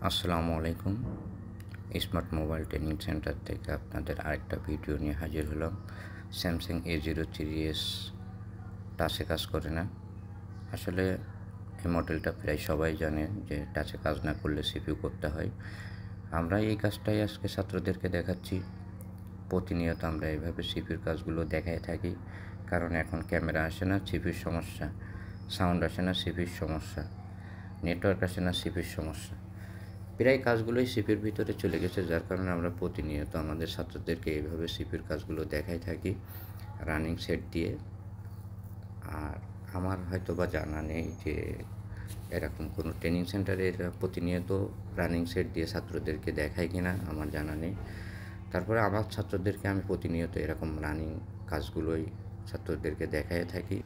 আসসালামু আলাইকুম। Smart mobile training centre থেকে আপনাদের আরেকটা ভিডিও নিয়ে হাজির হলাম। স্যামসাং A03s টাচে কাজ করে না। আসলে এই মডেলটা প্রায় সবাই জানে যে টাচে কাজ না করলে সিপিইউ করতে হয়। আমরা এই কাজটাই আজকে ছাত্রদেরকে দেখাচ্ছি। প্রতিনিয়ত আমরা এইভাবে সিপিইউর কাজগুলো দেখাই থাকি, কারণ এখন ক্যামেরা আসে না, সিপিইউর সমস্যা, সাউন্ড আসে না, সিপিইউর সমস্যা, নেটওয়ার্ক আসে না, সিপিইউর সমস্যা। প্রায় কাজগুলোই সিপির ভিতরে চলে গেছে, যার কারণে আমরা প্রতিনিয়ত আমাদের ছাত্রদেরকে এইভাবে সিপির কাজগুলো দেখাই থাকি রানিং সেট দিয়ে। আর আমার হয়তো বা জানা নেই যে এরকম কোনো ট্রেনিং সেন্টারে প্রতিনিয়ত রানিং সেট দিয়ে ছাত্রদেরকে দেখায় কিনা, আমার জানা নেই। তারপরে আমার ছাত্রদেরকে আমি প্রতিনিয়ত এরকম রানিং কাজগুলোই ছাত্রদেরকে দেখাই থাকি।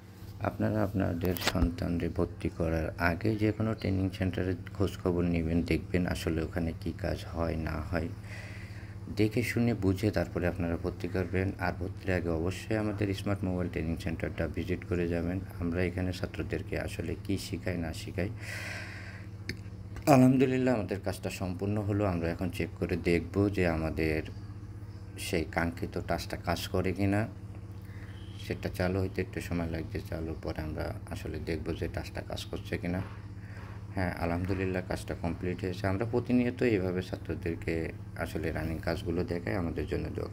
আপনারা আপনাদের সন্তানদের ভর্তি করার আগে যে কোনো ট্রেনিং সেন্টারে খোঁজখবর নেবেন, দেখবেন আসলে ওখানে কী কাজ হয় না হয়, দেখে শুনে বুঝে তারপরে আপনারা ভর্তি করবেন। আর ভর্তির আগে অবশ্যই আমাদের স্মার্ট মোবাইল ট্রেনিং সেন্টারটা ভিজিট করে যাবেন। আমরা এখানে ছাত্রদেরকে আসলে কী শেখাই না শেখাই, আলহামদুলিল্লাহ আমাদের কাজটা সম্পূর্ণ হলো। আমরা এখন চেক করে দেখব যে আমাদের সেই কাঙ্ক্ষিত টাচটা কাজ করে কি না। সেটা চালু হইতে একটু সময় লাগছে, চালুর পরে আমরা আসলে দেখব যে টাচটা কাজ করছে কি না। হ্যাঁ, আলহামদুলিল্লাহ কাজটা কমপ্লিট হয়েছে। আমরা প্রতিনিয়ত এইভাবে ছাত্রদেরকে আসলে রানিং কাজগুলো দেখাই। আমাদের জন্য দোয়া